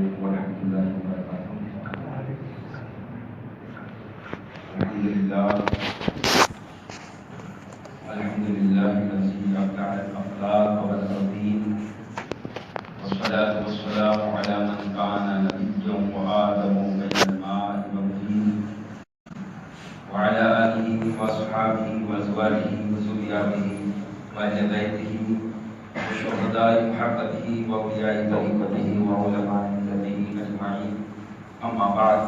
علیکم ورحمۃ اللہ وبرکاتہ۔ الحمد للہ الذی ابدع الاخلاق والتقدیم والصلاة والسلام علی من کان نبیا وآدم بین الماء والطین وعلى آلہ واصحابہ وازواجہ وذریاتہ وأهل بيته وشهداء محبته وأولياء طريقته وعلماء ملته أجمعين، أما بعد،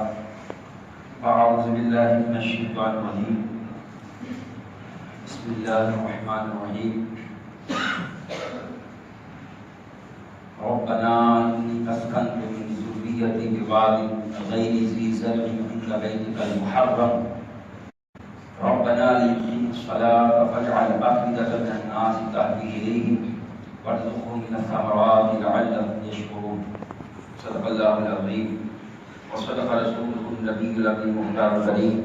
فأعوذ بالله من الشيطان الرجيم، بسم الله الرحمن الرحيم، ربنا إني أسكنت من ذريتي بواد غير ذي زرع عند بيتك المحرم ربنا ليقيموا الصلاة فاجعل أفئدة من الناس تهوي إليهم وارزقهم من الثمرات لعلهم يشكرون، صدق الله العظيم وصدق رسوله النبي الأمين المختار الكريم،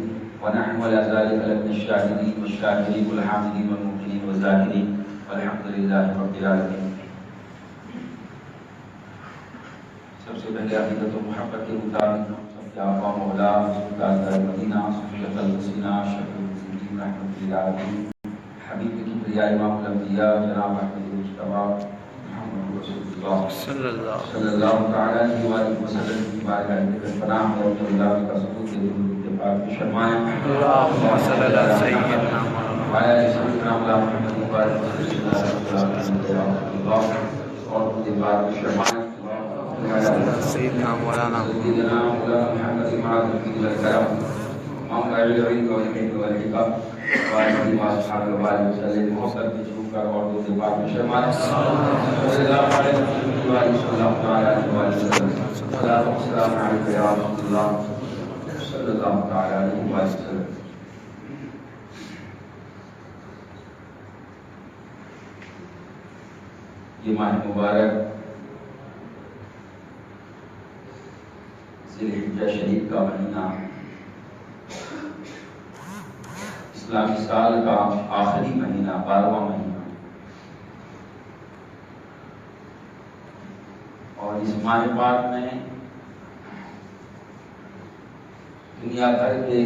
ونحن على ذلك لمن الشاهدين والشاكرين والحامدين والمؤمنين والذاكرين والحمد لله رب العالمين۔ سب سے پہلے عقیدت و محبت کے مطابق سب کے آقا مولا تاجدار مدینہ صفیۃ الحسینہ شفیع المذنبین رحمۃ اللہ علیہ حبیب کبریاء امام الانبیاء جناب احمد مصطفیٰ محمد رسول اللہ صلی اللہ تعالی علیہ وآلہ وسلم کی بارگاہ میں پناہ اور اللہ کا ثبوت کے درود کے پاک فرمائیں، اللہم صلی علی سیدنا وعلی سیدنا محمد مبارک اللہ اور کے بعد فرمائیں سيدنا مولانا محمد معاذ الكرام موقع العلم والحكم والحكم وآله وأصحابه وسلم محبت بجو کر اور دو دبار میں شرمائے صلی اللہ علیہ وسلم صلی اللہ تعالی علیہ وسلم صلاۃ و سلام علیک یا رسول اللہ صلی اللہ تعالی علیہ وسلم۔ یہ ماہ مبارک ذی الحجہ شریف کا مہینہ اسلامی سال کا آخری مہینہ، 12واں مہینہ، اور اس ماہ پاک میں دنیا بھر کے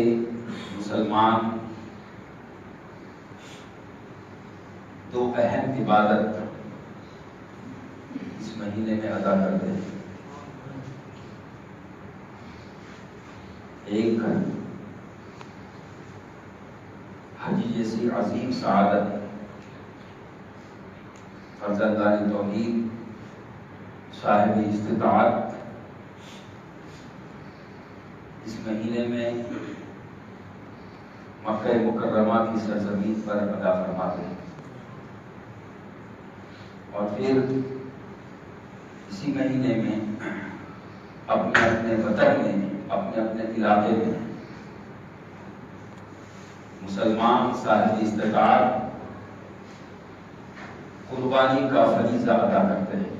مسلمان دو اہم عبادت اس مہینے میں ادا کرتے ہیں۔ ایک حج جیسی عظیم سعادت، فرزندان توحید، صاحب استطاعت اس مہینے میں مکہ مکرمہ کی سرزمین پر ادا فرماتے ہیں، اور پھر اسی مہینے میں اپنے اپنے وطن میں، اپنے اپنے علاقے میں مسلمان صاحب استطاعت قربانی کا فریضہ ادا کرتے ہیں۔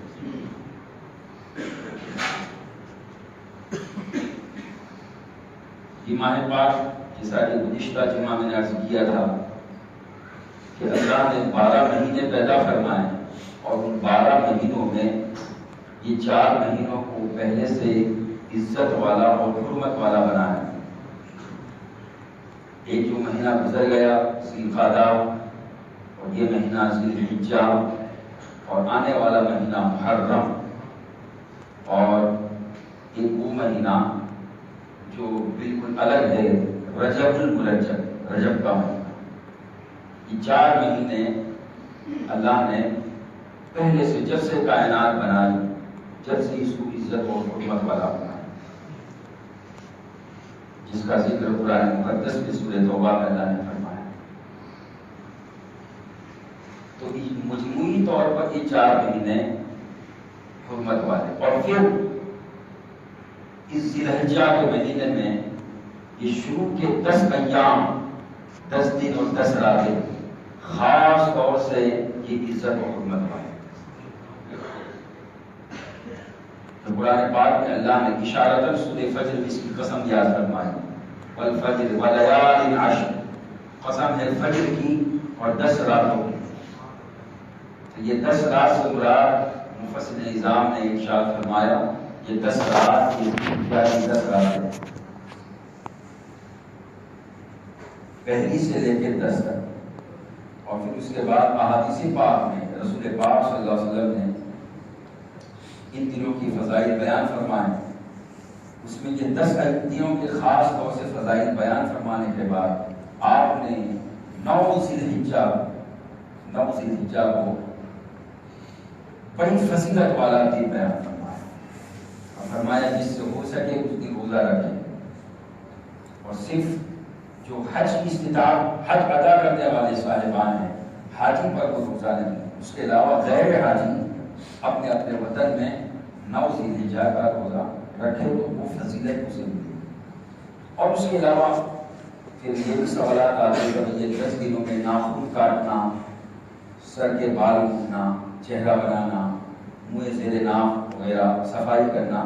یہ ماہ پاک جیسا کہ گزشتہ جمعہ میں نے عرض کیا تھا کہ اللہ نے 12 مہینے پیدا فرمائے، اور ان 12 مہینوں میں یہ 4 مہینوں کو پہلے سے عزت والا اور حرمت والا بنایا۔ ایک جو مہینہ گزر گیا ذی القعدہ، اور یہ مہینہ ذی الحجہ، اور آنے والا مہینہ محرم، اور ایک وہ مہینہ جو بالکل الگ ہے رجب المرجب، رجب کا مہینہ۔ یہ 4 مہینے اللہ نے پہلے سے جب سے کائنات بنائی، جب سے اس کو عزت اور حرمت والا بنایا، جس کا ذکر قرآن مقدس میں سورہ توبہ میں اللہ نے فرمایا۔ تو مجموعی طور پر یہ 4 مہینے حرمت والے، اور پھر اس ذی الحجہ کے مہینے میں یہ شروع کے 10 ایام، 10 دن اور 10 راتیں خاص طور سے یہ عزت و حرمت والے۔ تو قرآن پاک میں اللہ نے اشارتاً سورہ فجر میں اس کی قسم یاد فرمائی، والفجر ولیال عشر، قسم ہے فجر کی اور 10 راتوں کی۔ تو یہ 10 رات سے مراد مفسر نظام نے ارشاد فرمایا یہ 10 رات کی 10 راتیں، پہلی سے لے کے 10 تک، اور پھر اس کے بعد احادیث پاک میں رسول پاک صلی اللہ علیہ وسلم نے ان دنوں کی فضائل بیان فرمائے۔ اس میں یہ 10 دنوں کے خاص طور سے فضائل بیان فرمانے کے بعد آپ نے 9 ذی الحجہ کو بڑی فضیلت والا دن بیان فرمایا، اور فرمایا جس سے ہو سکے اس دن روزہ رکھیں، اور صرف جو حج کی استطاعت حج ادا کرنے والے صاحبان ہیں حاجی پر وہ روزہ نہیں، اس کے علاوہ غیر حاجی اپنے اپنے وطن میں 9 ذی الحجہ کا روزہ رکھے تو وہ فضیلت اسے ملے۔ اور اس کے علاوہ پھر یہ بھی سوالات آتے ہیں کہ یہ 10 دنوں میں ناخن کاٹنا، سر کے بال اٹھنا، چہرہ بنانا، منہ زیر ناف وغیرہ صفائی کرنا،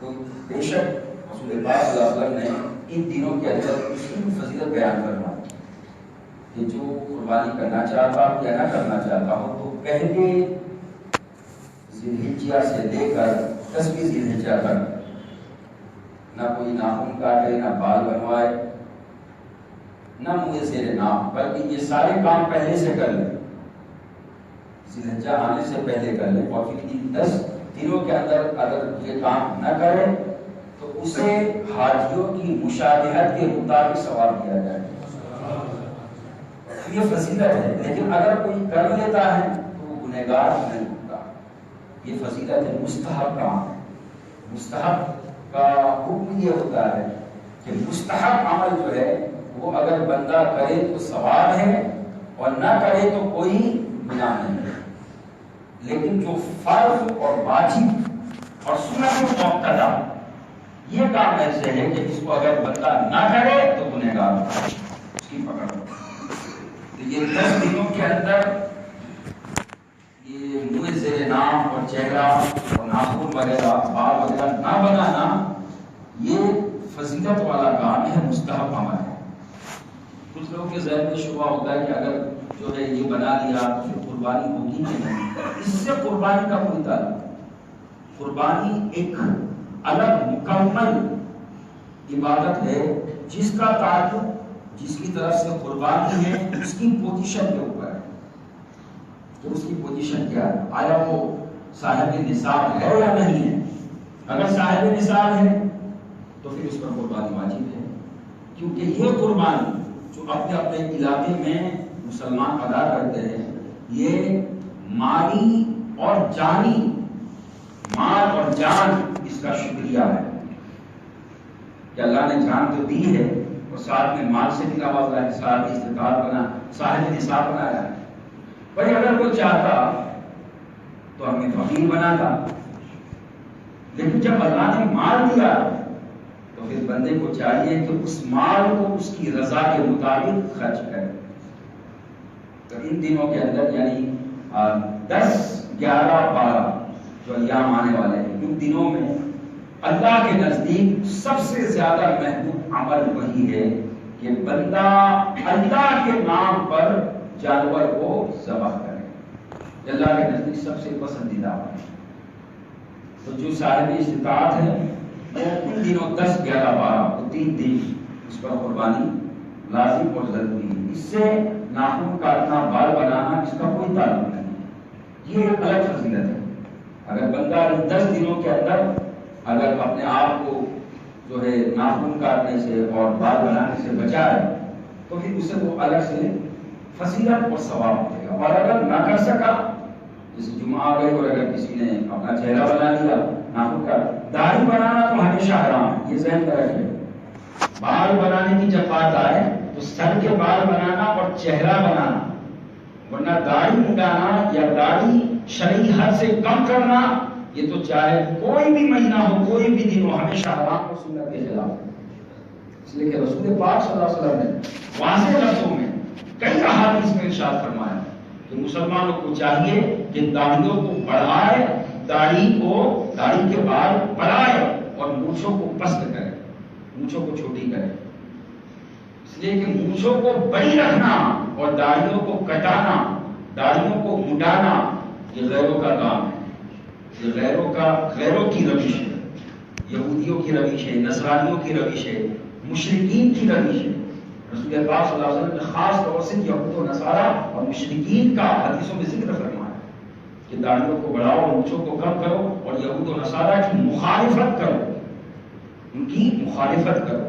تو بے شک رسول پاک صلی اللہ علیہ وسلم نے ان دنوں کے اندر اس کی فضیلت بیان فرمائی کہ جو قربانی کرنا چاہتا ہو یا نہ کرنا چاہتا ہو تو پہلے ذی الحجہ سے لے کر 10ویں ذی الحجہ تک نہ کوئی ناخن کاٹے، نہ بال بنوائے، نہ منہ زیر ناف، بلکہ یہ سارے کام پہلے سے کر لیں، ذی الحجہ آنے سے پہلے کر لیں، اور پھر ان 10 دنوں کے اندر اگر یہ کام نہ کرے تو اسے حاجیوں کی مشابہت کے مطابق ثواب دیا جائے۔ یہ فضیلت ہے، لیکن اگر کوئی کر لیتا ہے تو وہ گنہگار نہیں ہوتا۔ یہ فضیلت ہے، مستحب کام ہے۔ مستحب کا حکم یہ ہوتا ہے کہ مستحب عمل جو ہے وہ اگر بندہ کرے تو ثواب ہے اور نہ کرے تو کوئی گناہ نہیں ہے، لیکن جو فرض اور واجب اور سنت مؤکدہ یہ کام ایسے ہے کہ اس کو اگر بندہ نہ کرے تو گنہگار ہوتا ہے، اس کی پکڑ ہوتا ہے۔ تو یہ 10 دنوں کے اندر یہ منہ زیر ناف اور چہرہ اور ناخن وغیرہ بال وغیرہ نہ بنانا یہ فضیلت والا کام ہے، مستحب عمل ہے۔ کچھ لوگوں کے ذہن میں شبہ ہوتا ہے کہ اگر جو ہے یہ بنا لیا تو پھر قربانی ہوگی کہ نہیں، اس سے قربانی کا کوئی تعلق۔ قربانی ایک الگ مکمل عبادت ہے جس کا تعلق جس کی طرف سے قربانی ہے اس کی پوزیشن کے اوپر ہے، تو اس کی پوزیشن کیا ہے، آیا وہ صاحب نصاب ہے یا نہیں ہے۔ اگر صاحب نصاب ہے تو پھر اس پر قربانی واجب ہے، کیونکہ یہ قربانی جو اپنے اپنے علاقے میں مسلمان ادا کرتے ہیں یہ مالی اور جانی، مال اور جان اس کا شکریہ ہے کہ اللہ نے جان تو دی ہے اور ساتھ میں مال سے بھی نوازا ہے، ساتھ استطاعت بنا، صاحب نصاب بنایا ہے۔ بھائی اگر وہ چاہتا تو ہمیں فقیر بناتا، لیکن جب اللہ نے مال دیا تو پھر بندے کو چاہیے کہ اس مال کو اس کی رضا کے مطابق خرچ کرے۔ تو ان دنوں کے اندر یعنی 10، 11، 12 جو ایام آنے والے ہیں، ان دنوں میں اللہ کے نزدیک سب سے زیادہ محبوب عمل وہی ہے کہ بندہ اللہ کے نام پر جانور کو ذبح کرے، اللہ کے نزدیک سب سے پسندیدہ عمل ہے۔ تو جو صاحب استطاعت ہے وہ ان دنوں 10، 11، 12 وہ 3 دن اس پر قربانی لازم اور ضروری ہے۔ اس سے ناخن کاٹنا، بال بنانا اس کا کوئی تعلق نہیں، یہ ایک الگ فضیلت ہے۔ اگر بندہ ان 10 دنوں کے اندر اگر اپنے آپ کو جو ہے ناخن کاٹنے سے اور بال بنانے سے بچائے تو پھر اسے وہ الگ سے فضیلت اور ثواب ملے گا۔ اور اگر نہ کر سکا، جیسے جمعہ آ گئی اور اگر کسی نے اپنا چہرہ بنا لیا، ناخن کا داڑھی بنانا تو ہمیشہ حرام ہے، یہ ذہن میں رکھے۔ بال بنانے کی جب بات آئے تو سر کے بال بنانا اور چہرہ بنانا، ورنہ داڑھی مڈانا یا داڑھی شرعی حد سے کم کرنا یہ تو چاہے کوئی بھی مہینہ ہو، کوئی بھی دن ہو، ہمیشہ حرام اور سنت کے خلاف ہے۔ اس لیے کہ رسول پاک صلی اللہ علیہ وسلم نے واضح لفظوں میں کئی احادیث میں ارشاد فرمایا کہ مسلمانوں کو چاہیے کہ داڑھیوں کو بڑھائے، داڑھی کے بال بڑھائے اور مونچھوں کو پست کرے، مونچھوں کو چھوٹی کرے۔ اس لیے کہ مونچھوں کو بڑی رکھنا اور داڑھیوں کو کٹانا، داڑھیوں کو مڈانا یہ غیروں کا کام ہے۔ یہ غیروں کی روش ہے، یہودیوں کی روش ہے، نصرانیوں کی روش ہے، مشرکین کی روش ہے۔ رسول پاک صلی اللہ علیہ وسلم نے خاص طور سے یہود و نصارہ اور مشرکین کا حدیثوں میں ذکر فرمایا کہ داڑھیوں کو بڑھاؤ، مونچھوں کو کم کرو اور یہود و نصارہ کی مخالفت کرو، ان کی مخالفت کرو۔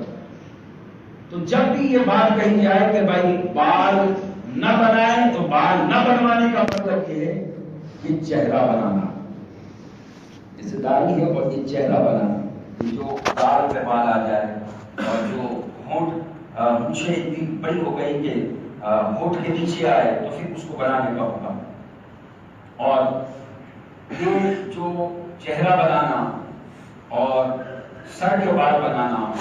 تو جب بھی یہ بات کہی جائے کہ بھائی بال نہ بنائیں، تو بال نہ بنوانے کا مطلب یہ ہے کہ چہرہ بنانا، جیسے داڑھی ہے اور یہ چہرہ بنانا، یہ جو گال پہ بال آ جائے اور جو ہونٹ مجھے اتنی بڑی ہو گئی کہ ہونٹ کے نیچے آئے تو پھر اس کو بنانے کا ہوگا۔ اور یہ جو چہرہ بنانا اور سر کے بال بنانا،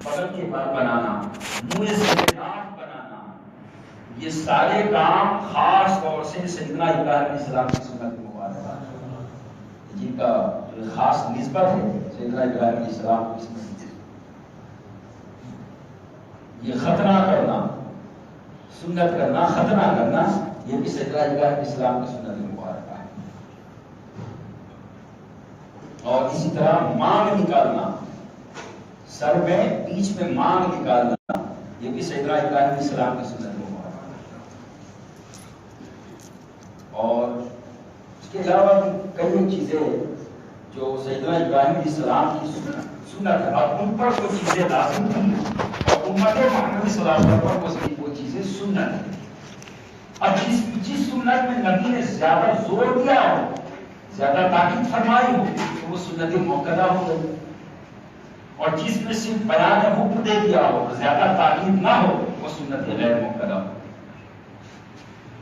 بغل کے بال بنانا، منہ سے ناک بنانا، یہ سارے کام خاص طور سے سیدنا ابراہیم علیہ السلام کی سنت مبارکہ جن کا جو خاص نسبت ہے سیدنا ابراہیم علیہ السلام کی سنت۔ یہ ختنہ کرنا، سنت کرنا، ختنہ کرنا، یہ بھی سیدنا ابراہیم علیہ السلام کی سنت مبارکہ ہے۔ اور اسی طرح مانگ نکالنا، سر میں بیچ میں مانگ نکالنا، یہ بھی سیدنا ابراہیم علیہ السلام کی سنت مبارکہ ہے۔ اور اس کے علاوہ بھی کئی چیزیں جو سیدنا ابراہیم علیہ السلام کی سنت ہے، اور ان پر وہ چیزیں لازم تھی اور امت محمد صلی اللہ علیہ وسلم پر وہ چیزیں سنت ہے۔ اب جس سنت میں نبی نے زیادہ زور دیا ہو، زیادہ تاکید فرمائی ہو، تو وہ سنت موقدہ ہو گئی، اور جس میں صرف بیان حکم دے دیا ہو، زیادہ تاکید نہ ہو، وہ سنت غیر موقدہ ہو۔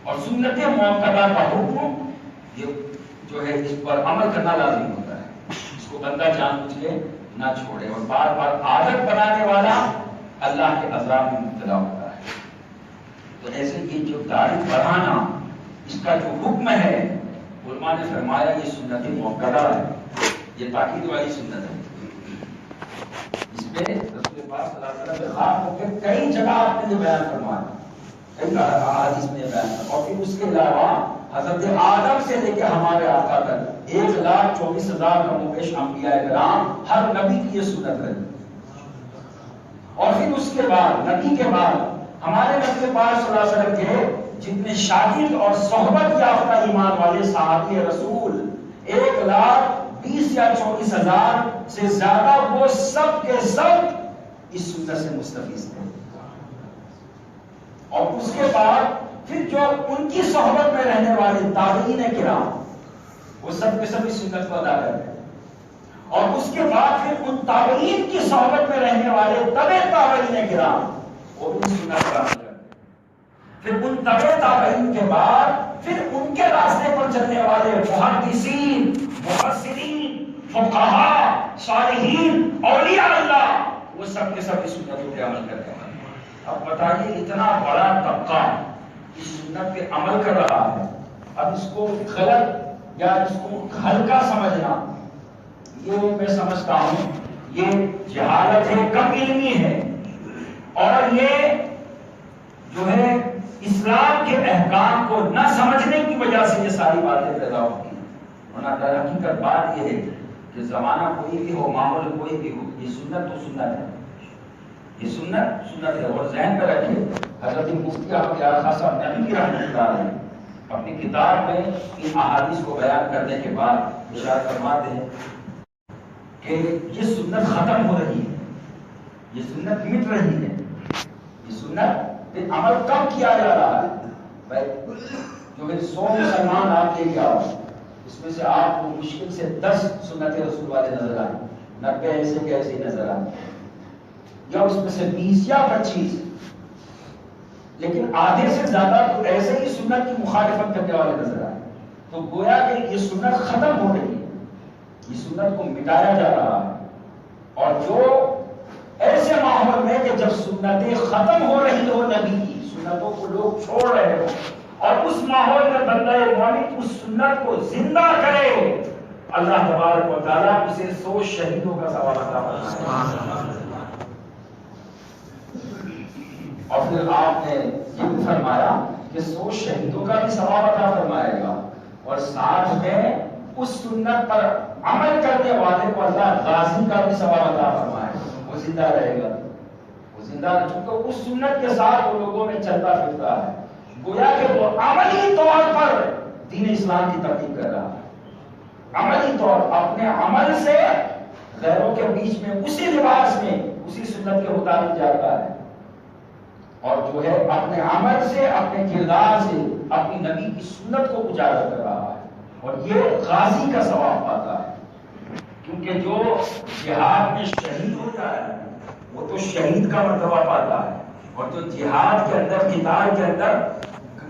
اور سنت موقدہ کا حکم یہ جو ہے اس پر عمل کرنا لازم ہوتا ہے، اس کو بندہ جان بوجھ کے نہ چھوڑے، اور بار بار عادت بنانے والا اللہ کے عذاب میں مبتلا ہوتا ہے۔ تو ایسے یہ جو داڑھی بڑھانا، اس کا جو حکم ہے، علماء نے فرمایا یہ سنت موقدہ ہے، یہ تاکید والی سنت ہے۔ اس پہ رسول پاک صلی اللہ علیہ وسلم نے خاص طور پہ کئی جگہ آپ نے یہ بیان فرمایا، کئی احادیث میں بیان فرمایا، اور پھر اس کے علاوہ حضرت آدم سے لے کے ہمارے آقا تک 1,24,000 کم و بیش انبیاء کرام، ہر نبی کی یہ سنت ہے۔ اور پھر اس کے بعد نبی کے بعد ہمارے نبی پاک صلی اللہ علیہ وسلم کے جتنے شاگرد اور صحبت یافتہ ایمان والے صحابی رسول 1,20,000 یا 24,000 سے زیادہ، وہ سب کے سب اس سنت سے مستفیض تھے۔ اور اس کے بعد پھر جو ان کی صحبت میں رہنے والے تابعین کرام، وہ سب کے سب اس سنت کو ادا کرتے ہیں۔ اور اس کے بعد پھر ان تابعین کی صحبت میں رہنے والے تبع تابعین کرام، وہ بھی سنت کو عمل کرتے ہیں۔ پھر ان تبع تابعین کے بعد پھر ان کے راستے پر چلنے والے محدثین، مفسرین، فقہاء، صالحین، اولیاء اللہ، وہ سب کے سب اس سنت پہ عمل کرتے ہیں۔ اب بتائیے اتنا بڑا طبقہ اس سنت پہ عمل کر رہا ہے، اب اس کو غلط یا اس کو ہلکا سمجھنا، یہ میں سمجھتا ہوں یہ جہالت ہے، کم علمی ہے، اور یہ جو ہے اسلام کے احکام کو نہ سمجھنے کی وجہ سے یہ ساری باتیں پیدا ہوتی ہیں۔ ورنہ در حقیقت بات یہ ہے کہ زمانہ کوئی بھی ہو، ماحول کوئی بھی ہو، یہ سنت تو سنت ہے، یہ سنت ہے۔ اور ذہن میں رکھیں، حضرت مفتی احمد یار خان صاحب نبی رحمۃ اللہ علیہ اپنی کتاب میں ان احادیث کو بیان کرنے کے بعد ارشاد فرماتے ہیں کہ یہ سنت ختم ہو رہی ہے، یہ سنت مٹ رہی ہے، یہ سنت پہ عمل کم کیا جا رہا ہے۔ بھائی جو ہے 100 مسلمان آپ لے کے آؤ، اس میں سے آپ کو مشکل سے 10 سنت رسول والے نظر آئیں، 90 ایسے کے ایسے نظر آئیں، یا اس میں سے 20 یا 25، لیکن آدھے سے زیادہ تو ایسے ہی سنت کی مخالفت کرنے والے نظر آئے۔ تو گویا کہ یہ سنت ختم ہو رہی ہے، یہ سنت کو مٹایا جا رہا ہے۔ اور جو ایسے ماحول میں کہ جب سنتیں ختم ہو رہی ہو، نبی کی سنتوں کو لوگ چھوڑ رہے ہو، اور اس ماحول میں بندہ مومن اس سنت کو زندہ کرے، اللہ تبارک و تعالیٰ اسے 100 شہیدوں کا ثواب عطا فرمائے۔ اور پھر آپ نے یہ بھی فرمایا کہ 100 شہیدوں کا بھی ثواب عطا فرمائے گا، اور ساتھ میں اس سنت پر عمل کرنے والے کو اللہ غازی کا بھی ثواب عطا فرمائے، وہ زندہ رہے گا، وہ زندہ رہے، چونکہ اس سنت کے ساتھ وہ لوگوں میں چلتا پھرتا ہے، گویا کہ وہ عملی طور پر دین اسلام کی تبلیغ کر رہا ہے، عملی طور اپنے عمل سے غیروں کے بیچ میں اسی لباس میں اسی سنت کے مطابق جاتا ہے، اور جو ہے اپنے عمل سے اپنے کردار سے اپنی نبی کی سنت کو اجاگر کر رہا ہے، اور یہ غازی کا ثواب پاتا ہے، کیونکہ جو جہاد میں شہید ہو جائے وہ تو شہید کا مرتبہ پاتا ہے، اور جو جہاد کے اندر قتال کے اندر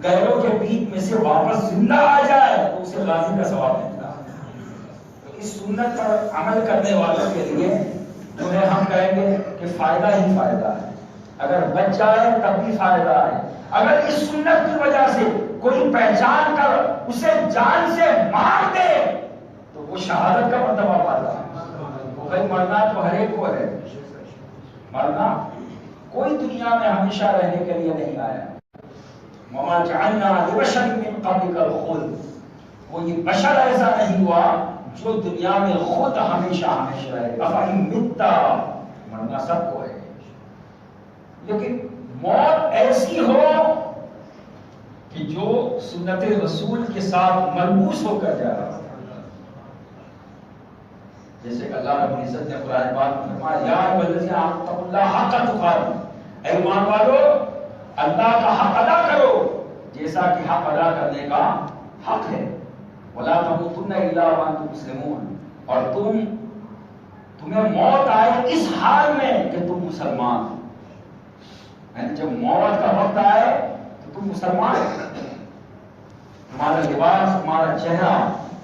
غیروں کے بیچ میں سے واپس زندہ آ جائے تو اسے غازی کا ثواب ملتا ہے۔ تو اس سنت پر عمل کرنے والوں کے لیے جو ہے ہم کہیں گے کہ فائدہ ہی فائدہ ہے، اگر بچ جائے تب بھی فائدہ ہے، اگر اس سنت کی وجہ سے کوئی پہچان کر اسے جان سے مار دے تو وہ شہادت کا مرتبہ پاتا ہے۔ تو بھائی مرنا تو ہر ایک کو ہے، مرنا کوئی دنیا میں ہمیشہ رہنے کے لیے نہیں آیا، وَمَا جَعَلْنَا لِبَشَرٍ مِّن قَبْلِكَ الْخُلْدَ، کوئی بشر ایسا نہیں ہوا جو دنیا میں خود ہمیشہ ہمیشہ رہے، أَفَإِن مِتَّ، مرنا سب کو ہے، لیکن موت ایسی ہو کہ جو سنت رسول کے ساتھ ملبوس ہو کر جا رہا ہے، جیسے کہ اللہ رب العزت نے قرآن پاک میں فرمایا یا ایھا الذین آمنوا اتقوا اللہ حق تقاتہ، اے ایمان والو اللہ کا حق ادا کرو جیسا کہ حق ادا کرنے کا حق ہے، ولا تموتن الا وانتم مسلمون، اور تمہیں موت آئے اس حال میں کہ تم مسلمان ہو، یعنی جب موت کا وقت آئے تو تم مسلمان ہو، تمہارا لباس، تمہارا چہرہ،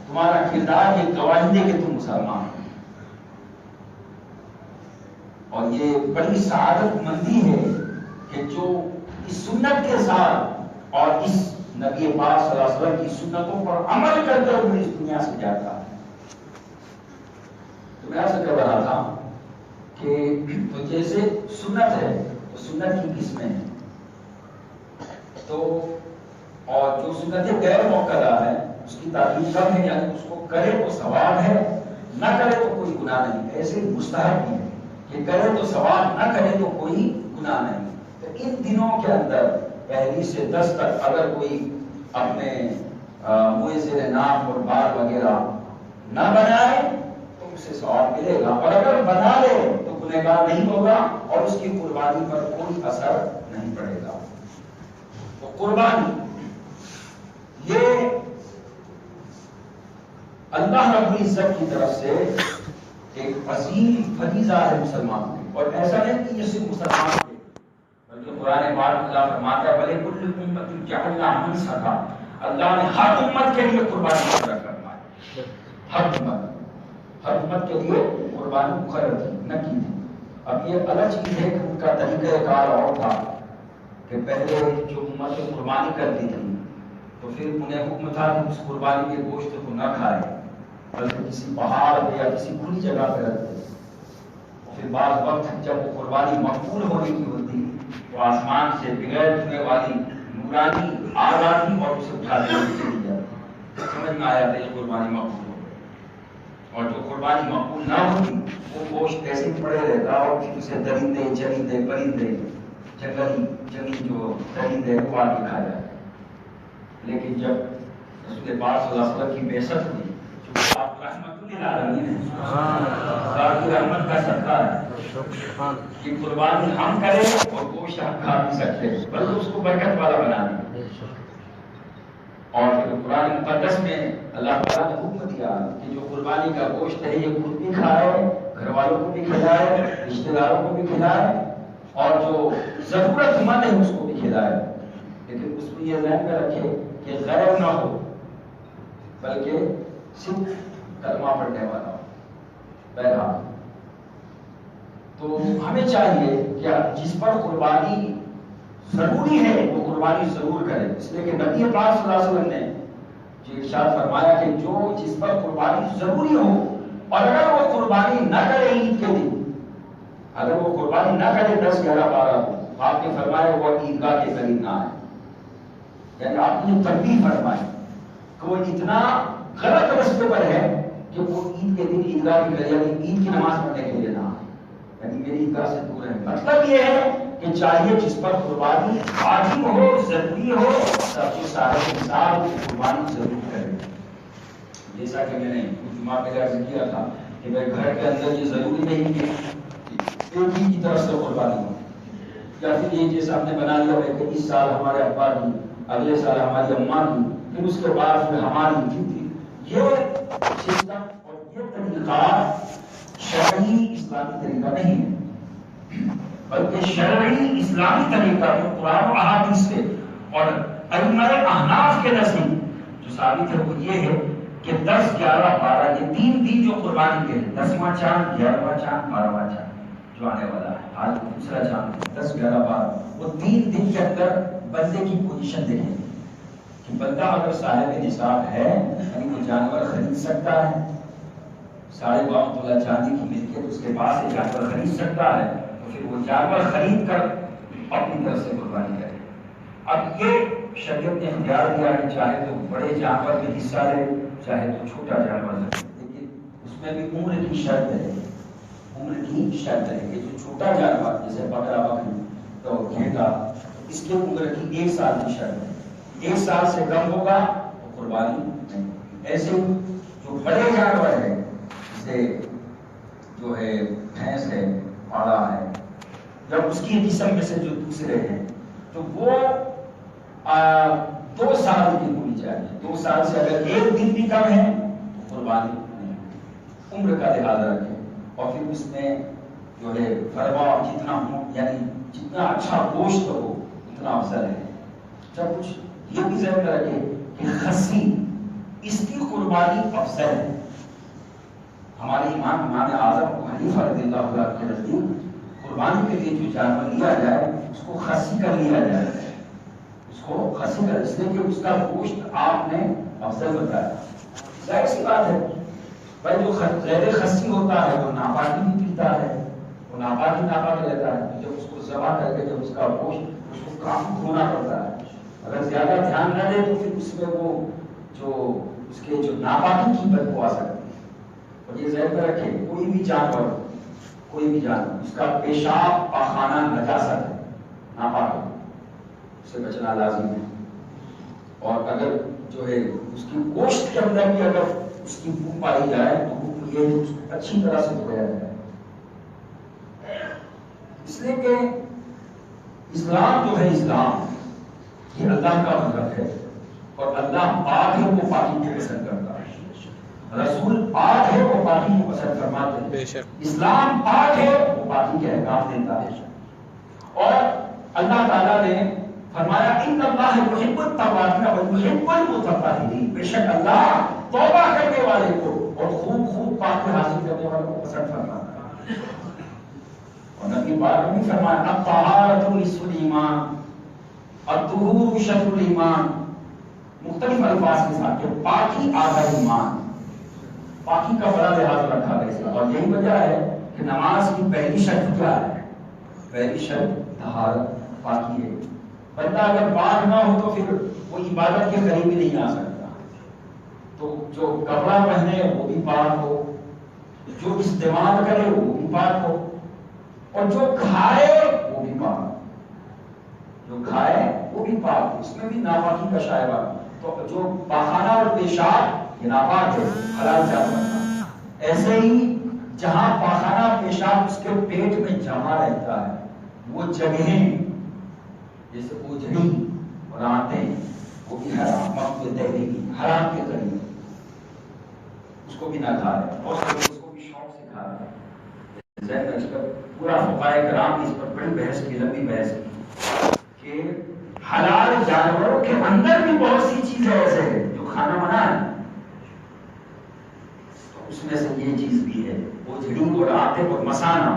تمہارا کردار یہ گواہی دے کہ تم مسلمان ہو، اور یہ بڑی سعادت مندی ہے کہ جو اس سنت کے ساتھ اور اس نبی پاک صلی اللہ علیہ وسلم کی سنتوں پر عمل کرتے ہوئے اس دنیا سے جاتا ہے۔ تو میں ایسا کہہ رہا تھا کہ تو جیسے سنت ہے تو سنت کی قسمیں ہیں، تو اور جو سنت غیر موقعہ ہے اس کی تعریف کم ہے، یعنی اس کو کرے تو ثواب ہے، نہ کرے تو کوئی گناہ نہیں، ایسے مستحب بھی ہے کہ کرے تو ثواب، نہ کرے تو کوئی گناہ نہیں۔ تو ان دنوں کے اندر پہلی سے 10 تک اگر کوئی اپنے منہ زیر ناف اور بال وغیرہ نہ بنائے تو اسے ثواب ملے گا، اور اگر بنا لے تو گنہگار نہیں ہوگا اور اس کی قربانی پر کوئی اثر نہیں پڑے گا۔ تو قربانی یہ اللہ رب العزت کی طرف سے ایک عظیم فریضہ ہے مسلمان کی، اور ایسا نہیں کہ یہ صرف مسلمان کے، بلکہ قرآن پاک میں اللہ فرماتا ہے وَلِكُلِّ أُمَّةٍ جَعَلْنَا مَنسَكًا، اللہ نے ہر امت کے لیے قربانی مقرر فرمائی، ہر امت کے لیے قربانی مقرر تھی، نہ کی تھی۔ اب یہ الگ چیز ہے کہ ان کا طریقہ کار اور تھا کہ پہلے جو امتیں قربانی کرتی تھی تو پھر انہیں حکم تھا کہ اس قربانی کے گوشت کو نہ کھائے بلکہ کسی پہاڑ پہ یا کسی کھلی جگہ پہ رکھتے، پھر بعض وقت جب وہ قربانی مقبول ہونے کی ہوتی تو آسمان سے بغیر چھونے والی نورانی آگ آتی اور اسے اٹھا دینے چلی جاتی، سمجھ میں آیا تھا یہ قربانی مقبول ہو گئی، اور جو قربانی مقبول نہ ہوتی وہ گوشت ایسے ہی پڑے رہتا اور پھر اسے درندے چرندے پرندے جنگلی جو درندے وہ آ کے کھا جاتے۔ لیکن جب رسول پاک صلی اللہ علیہ وسلم کی بعثت ہوئی، چونکہ آپ رحمت للعالمین ہیں، آپ کی رحمت کا صدقہ ہے کہ قربانی ہم کریں اور گوشت ہم کھا بھی سکتے ہیں، بلکہ اس کو برکت والا بنا دیں۔ اور پھر قرآن مقدس میں اللہ تعالیٰ نے حکم دیا کہ جو قربانی کا گوشت ہے یہ خود بھی کھائے، گھر والوں کو بھی کھلائے، رشتہ داروں کو بھی کھلائے، اور جو ضرورت مند ہے اس کو بھی کھلائے، لیکن اس میں یہ ذہن میں رکھے کہ غیر نہ ہو بلکہ صرف کلمہ پڑھنے والا ہو۔ بہرحال تو ہمیں چاہیے کہ جس پر قربانی ضروری ہے وہ قربانی ضرور کرے، اس لیے کہ نبی پاک صلی اللہ علیہ وسلم نے جو ارشاد فرمایا کہ جو جس پر قربانی ضروری ہو اور اگر وہ قربانی نہ کرے عید کے دن، اگر وہ قربانی نہ کرے 10، 11، 12 آپ نے فرمایا وہ عیدگاہ کے قریب نہ آئے، یعنی آپ نے تنبیہ فرمائی کہ وہ اتنا غلط رستے پر ہے کہ وہ عید کے دن عیدگاہ کی یعنی عید کی نماز پڑھنے کے لیے نہ آئے، یعنی میری عیدگاہ سے دور ہے۔ مطلب یہ ہے کہ چاہیے جس پر قربانی واجب ہو، ضروری ہو، سب سے صاحب حساب قربانی ضرور کرے۔ جیسا کہ میں نے جمعہ پہ عرض کیا تھا کہ میرے گھر کے اندر یہ ضروری نہیں کہ ایک ہی کی طرف سے قربانی ہو، یا پھر یہ جیسا ہم نے بنا لیا ہے کہ اس سال ہمارے ابا کی، اگلے سال ہماری اماں کی، پھر اس کے بعد پھر ہماری کی۔ یہ سسٹم اور یہ طریقہ شرعی اسلامی طریقہ نہیں ہے، بلکہ شرعی اسلامی طریقہ جو قرآن و احادیث سے اور ائمہ احناف کے نزدیک جو ثابت ہے وہ یہ ہے کہ 10، 11، 12 یہ 3 دن جو قربانی کے ہیں، 10واں چاند، 11واں چاند، 12واں چاند جو آنے والا ہے، آج دوسرا چاند 10، 11، 12، وہ 3 دن کے اندر بندے کی پوزیشن دیکھیں کہ بندہ اگر صاحب نصاب ہے یعنی وہ جانور خرید سکتا ہے، 52.5 تولہ چاندی کی ملکیت اس کے پاس ہے، جانور خرید سکتا ہے، تو پھر وہ جانور خرید کر اپنی طرف سے قربانی کرے۔ اب یہ شریعت نے اختیار دیا ہے، چاہے تو بڑے جانور میں حصہ لے، چاہے تو چھوٹا جانور لے، لیکن اس میں بھی عمر کی شرط ہے، عمر کی شرط ہے کہ جو چھوٹا جانور جیسے بکرا، بکری، تو گھیٹا، اس کی عمر کی 1 سال کی شرط ہے، 1 سال سے کم ہوگا تو قربانی نہیں۔ ایسے جو بڑے جانور ہیں جیسے جو ہے بھینس ہے، پاڑا ہے، جب اس کی قسم میں سے جو دوسرے ہیں تو وہ 2 سال کی ہونی چاہیے، 2 سال سے اگر 1 دن بھی کم ہے تو قربانی نہیں۔ عمر کا لحاظ رکھیں، اور پھر اس میں جو ہے فرما جتنا ہو یعنی جتنا اچھا گوشت ہو اتنا افضل ہے۔ جب کچھ یہ بھی ذہن میں رکھیں کہ خصی اس کی قربانی افضل ہے۔ ہمارے امام اعظم ابو حنیفہ رضی اللہ عنہ کے نزدیک قربانی کے لیے جو جانور لیا جائے اس کو خصی کر لیا جائے، اس کو خصی کر، اس لیے کہ اس کا گوشت آپ نے افضل بتایا۔ ظاہر سی بات ہے بھائی جو غیر خصی ہوتا ہے وہ ناپاکی بھی پیتا ہے، وہ ناپاکی لیتا ہے، جب اس کو ذبح کر کے جب اس کا گوشت اس کو کافی دھونا پڑتا ہے، اگر زیادہ دھیان نہ دے تو پھر اس میں وہ جو اس کے جو ناپاکی کی بدبو آ سکتی ہے۔ اور یہ ذہن میں رکھیں کوئی بھی جانور اس کا پیشاب پاخانہ نجاست ہے، ناپاک ہے، اس سے بچنا لازم ہے۔ اور اگر جو ہے اس کی گوشت کے اندر بھی اگر اس کی بو پائی جائے تو وہ یہ اچھی طرح سے دھویا جائے، اس لیے کہ اسلام جو ہے، اسلام یہ اللہ کا مذہب ہے، اور اللہ پاک ہے، وہ پاکی کو پسند کرتا ہے، رسول پاک ہے، وہ پاکی کو پسند فرماتے ہیں، اسلام پاک ہے، وہ پاکی کے احکام دیتا ہے۔ اور اللہ تعالیٰ نے فرمایا ان اللہ یحب التوابین ویحب المتطہرین، بے شک اللہ توبہ کرنے والے کو اور خوب پاکی حاصل کرنے والے کو پسند فرماتا ہے۔ اور نبی پاک نے فرمایا الطہارۃ نصف الایمان الطہور شطر الایمان، مختلف الفاظ کے ساتھ کہ پاکی آدھا ایمان، پاکی کا بڑا لحاظ رکھا گیا۔ اور یہی وجہ ہے کہ نماز کی پہلی شرط کیا ہے؟ پہلی شرط طہارت، پاکی ہے۔ بندہ اگر پاک نہ ہو تو پھر وہ عبادت کے قریب بھی نہیں آ سکتا۔ تو جو کپڑا پہنے وہ بھی پاک ہو، جو استعمال کرے وہ بھی پاک ہو، اور جو کھائے وہ بھی پاک، جو کھائے وہ بھی پاک، اس میں بھی ناپاکی کا شائبہ۔ تو جو پاخانہ اور پیشاب یہ ناپاک ہے، حلال جانور کا، ایسے ہی جہاں پاخانہ پیشاب اس کے پیٹ میں جمع رہتا ہے وہ جگہیں جیسے اوجھڑی اور آنتیں وہ بھی حرام، مقبول تحریمی حرام کے قریب، اس کو بھی نہ کھائے، اور اس کو بھی شوق سے کھائے۔ ذہن میں اس پر پورا فقہائے کرام اس پر بڑی بحث کی، لمبی بحث کی کہ حلال جانوروں کے اندر بھی بہت سی چیزیں ایسے ہیں جو کھانا منع ہے، تو اس میں سے یہ چیز بھی ہے، اوجھڑی اور آنتیں اور مثانہ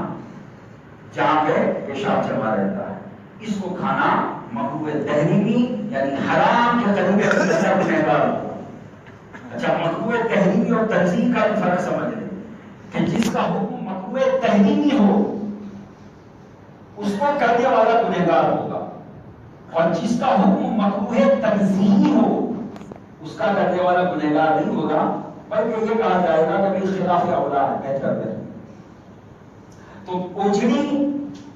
جہاں پہ پیشاب جمع رہتا ہے، اس کو کھانا مکروہ تحریمی یعنی حرام کے قریب گنہگار ہوگا۔ اچھا، مکروہ تحریمی اور تنزیہ کا بھی فرق سمجھ لیں کہ جس کا حکم مکروہ تحریمی ہو اس کو کرنے والا گنہگار ہوگا، اور جس کا حکم مکروہ تنزیہی ہو اس کا کرنے والا گنہگار نہیں ہوگا، بلکہ یہ کہا جائے گا کہ خلاف اولا ہے، بہتر ہے۔ تو اجڑی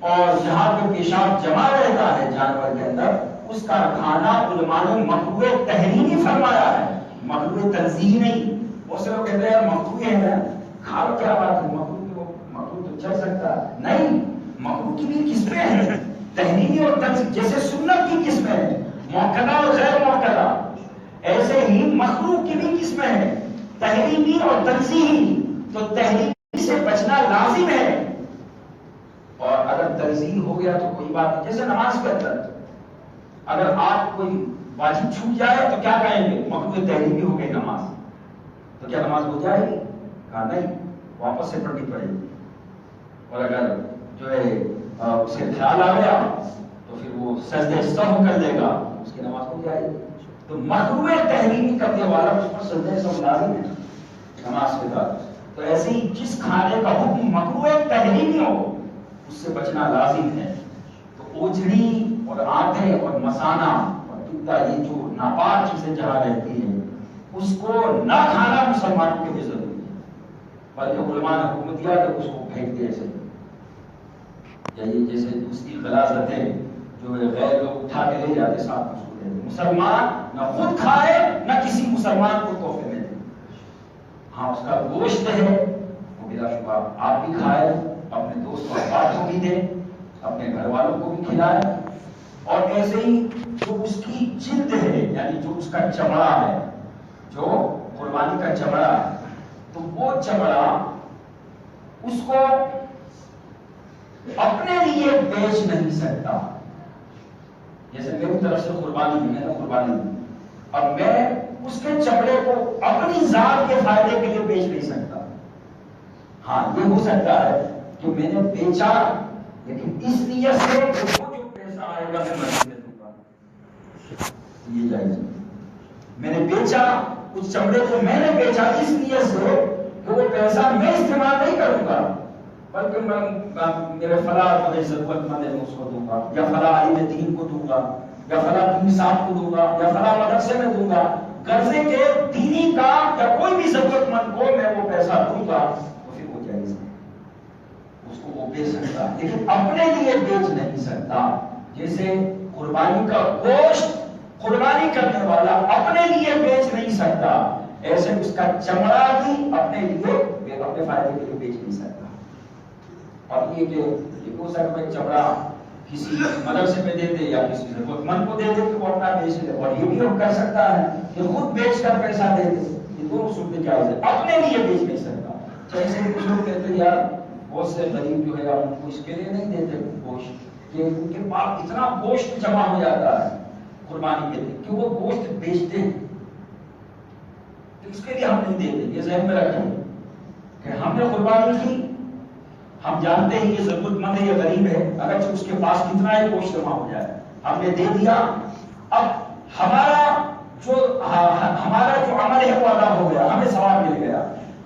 اور جہاں پہ پیشاب جمع رہتا ہے جانور کے اندر، اس کا کھانا علماء نے مکروہ تحریمی فرمایا ہے، مکروہ تنزیہی نہیں۔ بہت سے لوگ کہتے ہیں یار مکروہ ہے، کھا لو، کیا بات ہے، مکروہ تو چل سکتا ہے۔ نہیں، مکروہ کی بھی قسمیں ہیں، تحریمی اور تنزیہی، جیسے سنت کی قسمیں ہیں، مؤکدہ اور غیر مؤکدہ، ایسے ہی مکروہ کی بھی قسمیں ہیں، تحریمی اور تنزیہی۔ تو تحریمی سے بچنا لازم ہے، اور اگر تنزیہی ہو گیا تو کوئی بات نہیں۔ جیسے نماز کے اندر اگر آپ کوئی واجب چھوٹ جائے تو کیا کہیں گے؟ مکروہ تحریمی ہو گئی نماز، تو کیا نماز ہو جائے گی؟ کہا نہیں، واپس سے پڑھنی پڑے گی۔ اور اگر جو ہے اسے خیال آ گیا تو پھر وہ سجدہ سہو کر لے گا، اس کی نماز ہو جائے گی۔ تو مکروہ تحریمی کرنے والا اس پر سجدہ سہو لازم ہے نماز کے بعد۔ تو ایسے ہی جس کھانے کا حکم مکروہ تحریمی ہو اس سے بچنا لازم ہے۔ تو اوجھڑی اور آٹے اور مسانہ اور ٹکتا، یہ جو ناپاک چیزیں جہاں رہتی ہیں اس کو نہ کھانا مسلمانوں کے لیے ضروری ہے، بلکہ علماء نے حکم دیا کہ اس کو پھینک دے۔ ایسے یا یہ جیسے دوسری غلاظتیں جو غیر لوگ اٹھا کے لے جاتے ساتھ مسئول ہے، مسلمان نہ خود کھائے نہ کسی مسلمان کو تحفے میں دے۔ ہاں، اس کا گوشت ہے وہ بلا شبہ آپ بھی کھائے، اپنے دوست و احباب کو بھی دیں، اپنے گھر والوں کو بھی کھلائے۔ اور ایسے ہی جو اس کی جلد ہے، یعنی جو اس کا چمڑا ہے، جو قربانی کا چمڑا ہے، تو وہ چمڑا اس کو اپنے لیے بیچ نہیں سکتا۔ جیسے میری طرف سے قربانی دی، میں نے قربانی دی، اب میں اس کے چمڑے کو اپنی ذات کے فائدے کے لیے بیچ نہیں سکتا۔ ہاں، یہ ہو سکتا ہے کہ میں نے بیچا لیکن اس نیت سے کہ وہ جو پیسہ آئے گا میں مسجد میں دوں گا، یہ جائز ہے۔ میں نے بیچا اس چمڑے کو، میں نے بیچا اس نیت سے کہ وہ پیسہ میں استعمال نہیں کروں گا، بلکہ میں میرے فلاں بڑے ضرورت مند ہے اس کو دوں گا، یا فلاں عالم دین کو دوں گا، یا فلاں دین صاحب کو دوں گا، یا فلاں مدرسے میں دوں گا، غرضے کے دینی کا یا کوئی بھی ضرورت مند کو میں وہ پیسہ دوں گا، تو پھر وہ جائز ہے، اس کو وہ بیچ سکتا، لیکن اپنے لیے بیچ نہیں سکتا۔ جیسے قربانی کا گوشت قربانی کرنے والا اپنے لیے بیچ نہیں سکتا، ایسے اس کا چمڑا بھی اپنے لیے اپنے فائدے کے لیے بیچ نہیں سکتا۔ اور یہ کہ ہو سکتا ہے چمڑا کسی مدرسے میں دے دے یا کسی ضرورت مند کو دے دے کہ وہ اپنا بیچ لے، اور یہ بھی ہم کر سکتا ہے کہ خود بیچ کر پیسہ دے دے، یہ دونوں صورتیں جائز ہے، اپنے لیے بیچ نہیں سکتا۔ جیسے کچھ لوگ کہتے ہیں یار بہت سے غریب جو ہے ان کو اس کے لیے نہیں دیتے گوشت، کہ ان کے پاس اتنا گوشت جمع ہو جاتا ہے قربانی کے دن کہ وہ گوشت بیچتے ہیں، تو اس کے لیے ہم نہیں دیتے۔ یہ ذہن میں رکھیں کہ ہم نے قربانی کی، ہم جانتے ہیں یہ ضرورت مند ہے، یہ غریب ہے، اگرچہ اس کے پاس کتنا ہے گوشت جمع ہو جائے، ہم نے دے دیا، اب ہمارا جو عمل ہے وہ ادا ہو گیا، ہمیں ثواب مل گیا۔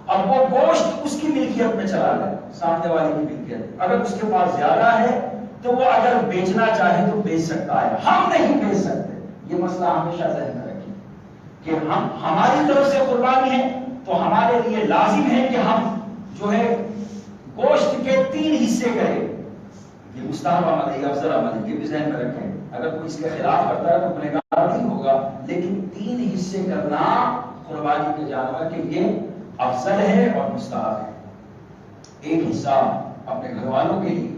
اب وہ گوشت اس کی ملکیت میں چلا گیا، سامنے والے کی ملکیت، اگر اس کے پاس زیادہ ہے تو وہ اگر بیچنا چاہے تو بیچ سکتا ہے، ہم نہیں بیچ سکتے۔ یہ مسئلہ ہمیشہ ذہن میں رکھیں کہ ہماری طرف سے قربانی ہے تو ہمارے لیے لازم ہے کہ ہم جو ہے گوشت کے 3 حصے کریں۔ یہ مستحب عمل ہے، یہ افضل عمل ہے، یہ بھی ذہن میں رکھیں۔ اگر کوئی اس کے خلاف کرتا ہے تو گنہگار نہیں ہوگا، لیکن 3 حصے کرنا قربانی کے جانور کے لیے افضل ہے اور مستحب ہے۔ ایک حصہ اپنے گھر والوں کے لیے،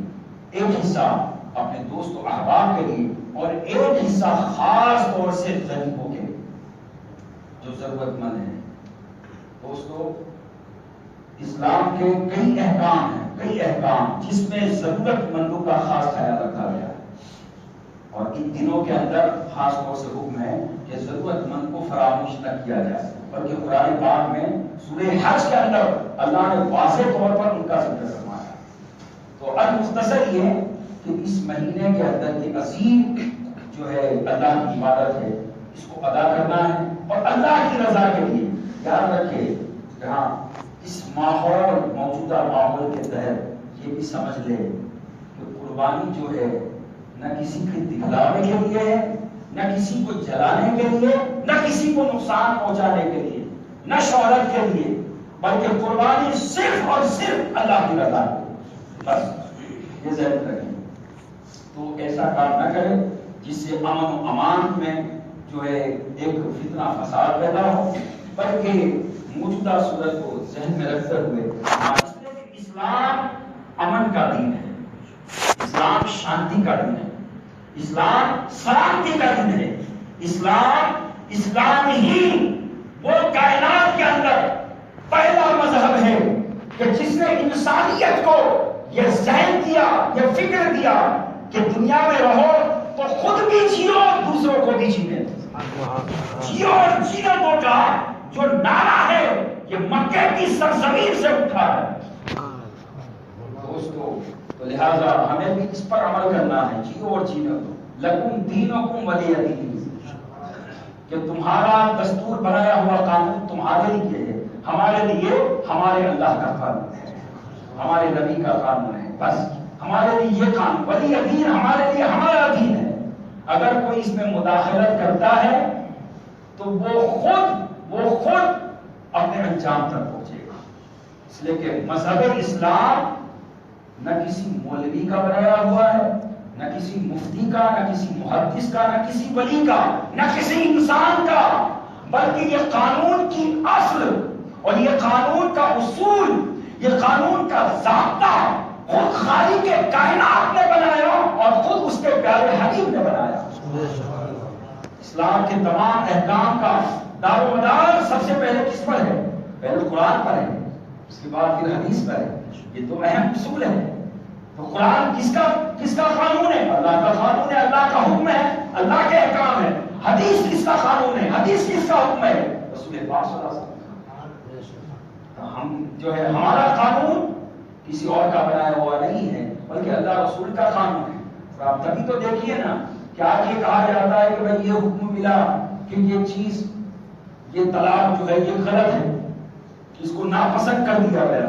ایک حصہ اپنے دوست و احباب کے لیے، اور ایک حصہ خاص طور سے غریبوں کے لیے جو ضرورت مند ہیں۔ دوستو، اسلام کے کئی احکام جس میں ضرورت مندوں کا خاص خیال رکھا گیا ہے، اور ان دنوں کے اندر خاص طور سے حکم ہے کہ ضرورت مند کو فراموش نہ کیا جائے، بلکہ قرآن پاک میں سورہ حج کے اندر اللہ نے واضح طور پر ان کا ذکر فرمایا۔ تو المختصر یہ کہ اس مہینے کے اندر یہ عظیم جو ہے اللہ کی عبادت ہے، اس کو ادا کرنا ہے، اور اللہ کی رضا کے لیے یاد رکھے جہاں اس موجودہ ماحول کے تحت یہ بھی سمجھ لے کہ قربانی جو ہے نہ کسی کے دکھلاوے کے لیے ہے، نہ کسی کو جلانے کے لیے، نہ کسی کو نقصان پہنچانے کے لیے، نہ شہرت کے لیے، بلکہ قربانی صرف اور صرف اللہ کی رضا کے، بس یہ ذہن رکھیں۔ تو ایسا کام نہ کرے جس سے امن و امان میں جو ہے ایک فتنہ فساد پیدا ہو، بلکہ موجودہ صورت کو ذہن میں رکھتے ہوئے اسلام امن کا دین ہے، اسلام شانتی کا دین ہے، اسلام سلامتی کا دین ہے، اسلام ہی وہ کائنات کے اندر پہلا مذہب ہے کہ جس نے انسانیت کو یہ ذہن دیا، یہ فکر دیا کہ دنیا میں رہو تو خود بھی جیو، دوسروں کو بھی جینے جیو اور جینے دو کا جو نعرہ ہے یہ مکے کی سرزمین سے اٹھا ہے دوستو۔ تو لہذا ہمیں بھی اس پر عمل کرنا ہے، جیو اور جینے دو، لکم دینکم ولی دین، کہ تمہارا دستور بنایا ہوا قانون تمہارے لیے ہے، ہمارے لیے ہمارے اللہ کا قانون ہے، ہمارے نبی کا قانون ہے، بس ہمارے لیے یہ قانون ولی دین، ہمارے لیے ہمارا دین ہے۔ اگر کوئی اس میں مداخلت کرتا ہے تو وہ خود اپنے انجام تک پہنچے گا، اس لیے کہ مذہب اسلام نہ کسی مولوی کا بنایا ہوا ہے، نہ کسی مفتی کا، نہ کسی محدث کا، نہ کسی ولی کا، نہ کسی انسان کا، بلکہ یہ قانون کی اصل اور یہ قانون کا اصول، یہ قانون کا ضابطہ خود خالق کے کائنات نے بنایا اور خود اس کے پیارے حبیب نے بنایا۔ اسلام کے تمام احکام کا دار و مدار سب سے پہلے کس پر ہے؟ پہلے قرآن پر ہے، اس کے بعد پھر حدیث پر ہے، یہ تو اہم اصول ہے۔ تو قرآن کس کا قانون ہے؟ اللہ کا قانون ہے، اللہ کا حکم ہے، اللہ کے احکام ہے۔ حدیث کس کا قانون ہے؟ حدیث کس کا حکم ہے؟ رسول پاک صلی اللہ علیہ وسلم۔ ہم جو ہے ہمارا قانون کسی اور کا بنایا ہوا نہیں ہے، بلکہ اللہ رسول کا قانون ہے۔ اور آپ تبھی تو دیکھیے نا کہ آج یہ کہا جاتا ہے کہ بھائی یہ حکم ملا کہ یہ چیز، یہ طلاق جو ہے یہ غلط ہے، اس کو ناپسند کر دیا گیا،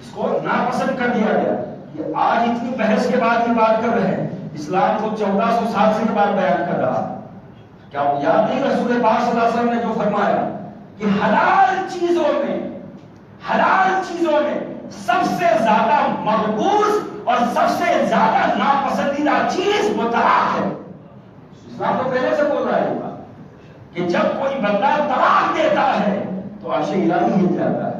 اس کو ناپسند کر دیا گیا۔ یہ آج اتنی بحث کے بعد یہ بات کر رہے ہیں، اسلام کو 1400 سال سے کے بعد بیان کر رہا۔ کیا یاد نہیں رسول پاک صلی اللہ علیہ وسلم نے جو فرمایا کہ حلال چیزوں میں سب سے زیادہ مقبول اور سب سے زیادہ ناپسندیدہ چیز وہ طلاق ہے۔ اسلام تو پہلے سے بول رہا ہے کہ جب کوئی بندہ طلاق دیتا ہے تو عرش الہی ہل جاتا ہے۔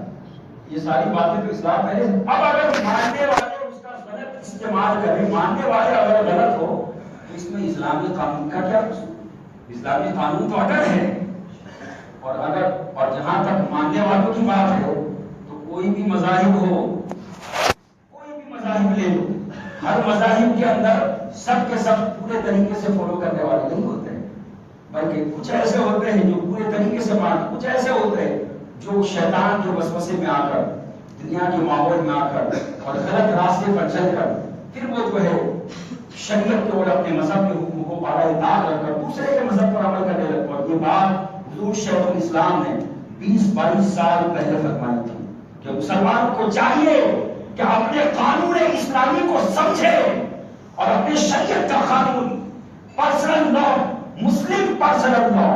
یہ ساری باتیں تو اسلام پہلے سے۔ اب اگر ماننے والے اس کا غلط استعمال کریں، ماننے والے اگر غلط ہو تو اس میں اسلامی قانون کا کیا قصور؟ اسلامی قانون تو اٹل ہے، اور جہاں تک ماننے والوں کی بات ہے تو کوئی بھی مذاہب ہو، کوئی بھی مذاہب لے لو، ہر مذاہب کے اندر سب کے سب پورے طریقے سے فالو کرنے والے نہیں ہوتے ہیں، بلکہ کچھ ایسے ہوتے ہیں جو پورے طریقے سے مانتے، کچھ ایسے ہوتے ہیں جو شیطان کے وسوسے میں آ کر، دنیا کے ماحول میں آ کر اور غلط راستے پر چل کر پھر وہ جو ہے شریعت کے اور اپنے مذہب کے حکم کو پائے داغ رکھ کر دوسرے کے مذہب پر عمل کرنے لگتے۔ اور یہ بات حضور شیخ الاسلام نے 20-22 سال پہلے فرمائی تھی کہ مسلمان کو چاہیے کہ اپنے قانون اسلامی کو سمجھے اور اپنے شریعت کا قانون، پرسنل لا، مسلم پرسنل لا،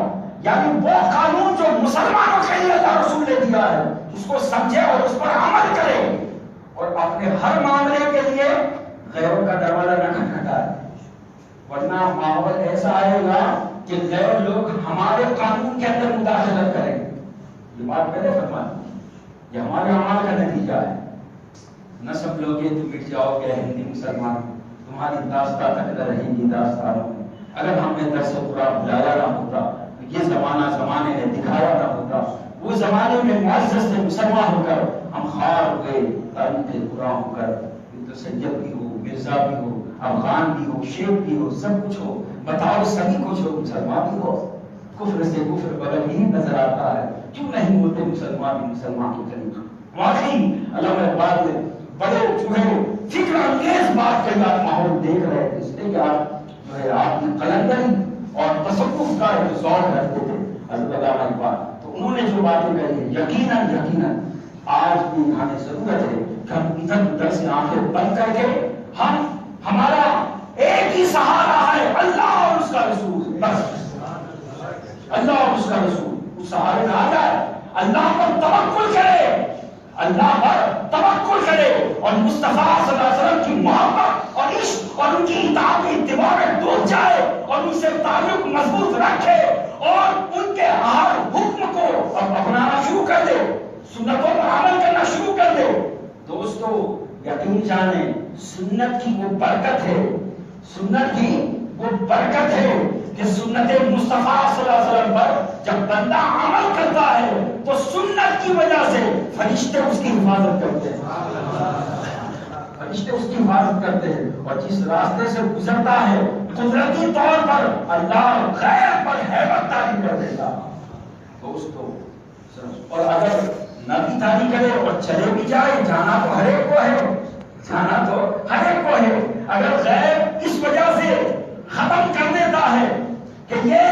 یعنی وہ قانون جو مسلمانوں کے لیے اللہ رسول نے دیا ہے اس کو سمجھے اور اس پر عمل کرے، اور اپنے ہر معاملے کے لیے غیروں کا دروازہ نہ کھٹکھٹائے، ورنہ ماحول ایسا آئے گا کہ غیر لوگ ہمارے قانون کے اندر مداخلت کریں گے۔ یہ بات پہلے فرمائی، یہ ہمارے اعمال کا نتیجہ ہے۔ نہ سمجھو گے تو مٹ جاؤ گے ہندی مسلمان، تمہاری داستان تک نہ رہیں گی داستانوں میں۔ اگر ہم نے درس قرآن بلایا نہ ہوتا، یہ زمانے نے دکھایا نہ ہوتا، وہ زمانے میں معزز سے مسلمان ہو کر ہم خوار ہو گئے، تاریخ قرآن ہو کر تو سید بھی ہو، مرزا بھی ہو، افغان بھی ہو، شیخ بھی ہو، سب کچھ ہو، بتاؤ سبھی کچھ ہو، مسلمان بھی ہو، کفر سے کفر بدل ہی نظر آتا ہے، کیوں نہیں ہوتے مسلمان بھی مسلمان کے قریب؟ واقعی علامہ اقبال نے بڑے جو ہے فکر انگیز بات کے بعد ماحول دیکھ رہے تھے، اس لیے کہ آپ جو ہے آپ کی قلندری اور تصوف کا ایک ذوق رکھتے تھے حضرت علامہ اقبال، تو انہوں نے جو باتیں کہی ہیں یقیناً آج بھی ہمیں ضرورت ہے کہ ہم ادھر ادھر سے آنکھیں بند کر کے ہمارا ایک ہی سہارا ہے اللہ اور اس کا رسول، بس اللہ اور اس کا رسول. اس صحابے کا آدھا اللہ پر توکل کرے، اللہ پر توکل کرے اور مصطفیٰ صلی اللہ علیہ وسلم کی محبت اور عشق اور ان کی اطاعت و اتباع میں ڈوب جائے اور ان سے تعلق مضبوط رکھے اور ان کے ہر حکم کو اپنانا شروع کر دے، سنتوں پر عمل کرنا شروع کر دے. دوستو یقین جانیں سنت کی وہ برکت ہے، سنت کی وہ برکت ہے کہ سنت مصطفیٰ صلی اللہ علیہ وسلم پر جب بندہ عمل کرتا ہے تو سنت کی وجہ سے فرشتے اس کی حفاظت کرتے ہیں، فرشتے اس کی حفاظت کرتے ہیں. اور جس راستے سے گزرتا ہے قدرتی طور پر اللہ غیر پر ہیبت طاری کر دیتا. دوستو اور اگر نہ بھی طاری کرے اور چلے بھی جائے، جانا تو ہر ایک کو ہے، جانا تو ہر ایک کو ہے. اگر غیر اس وجہ سے ختم کر دیتا ہے کہ یہ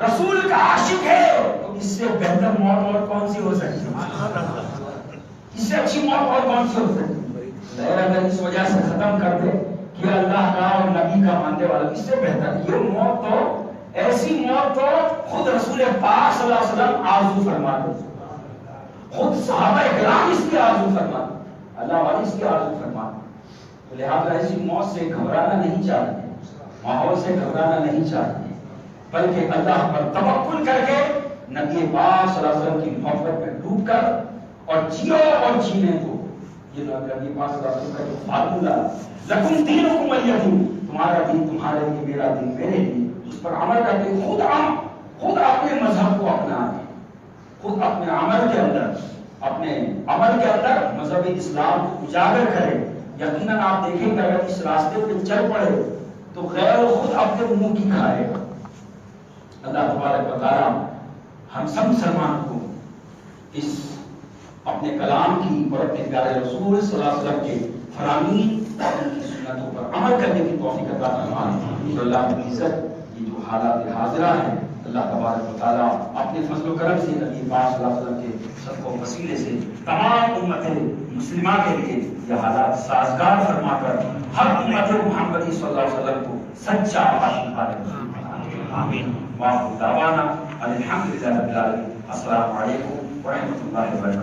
رسول کا عاشق ہے تو اس سے بہتر موت اور کون سی ہو سکتی ہے؟ اس سے اچھی موت اور کون سی ہو سکتی ہے؟ اگر اس وجہ سے ختم کر دے کہ اللہ کا اور نبی کا ماننے والا، اس سے بہتر یہ موت تو ایسی موت تو خود رسول پاک صلی اللہ علیہ وسلم آرزو فرماتے، خود صحابہ کرام اس کی آرزو فرماتے، اللہ والے اس کی آرزو فرماتے. لہذا ایسی موت سے گھبرانا نہیں چاہتے، ماحول سے گھبرانا نہیں چاہتے، بلکہ اللہ پر توکل کر کے نبی پاک صلی اللہ علیہ وسلم کی محبت میں ڈوب کر اور جیو اور جینے دو. یہ نبی پاک صلی اللہ علیہ وسلم کا جو فارمولہ لکم دینکم ولی دین، تمہارا دین تمہارے لیے، میرا دین میرے لیے، اس پر عمل کرتے خود اپنے مذہب کو اپنائیں، خود اپنے عمل کے اندر مذہب اسلام کو اجاگر کرے. یقیناً آپ دیکھیں گے اگر اس راستے پہ چل پڑے تو غیر خود اپنے منہ کی کھائے گا. اللہ تبارک و تعالیٰ ہم سب مسلمان کو اس اپنے کلام کی اور اپنے پیارے رسول صلی اللہ علیہ وسلم کے فرامین اور ان کی سنتوں پر عمل کرنے کی توفیق عطا فرمائے. اللہ کی عزت یہ جو حالات حاضرہ ہیں اللہ تبارک و تعالیٰ اپنے فضل و کرم سے نبی پاک صلی اللہ علیہ وسلم کے صدقہ و وسیلے سے تمام امت مسلمہ کے لیے یہ حالات سازگار فرما کر ہر امت محمدی صلی اللہ علیہ وسلم کو سچا عاشق بنا. آمین. واخر دعوانا الحمدللہ رب العالمین. السلام علیکم ورحمۃ اللہ وبرکاتہ.